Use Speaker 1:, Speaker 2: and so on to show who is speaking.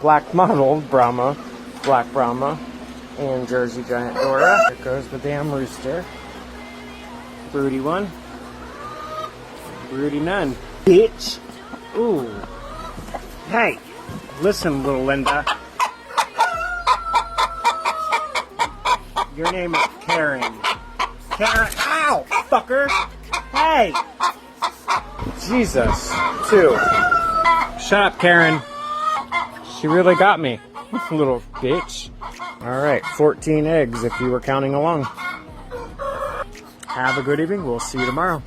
Speaker 1: black mottled Brahma, black Brahma, and Jersey Giant Dora. There goes the damn rooster. Broody one. Broody none. Bitch. Ooh. Hey, listen, little Linda. Your name is Karen. Karen, ow, fucker. Hey. Jesus. 2. Shut up, Karen. She really got me, little bitch. All right, 14 eggs if you were counting along. Have a good evening. We'll see you tomorrow.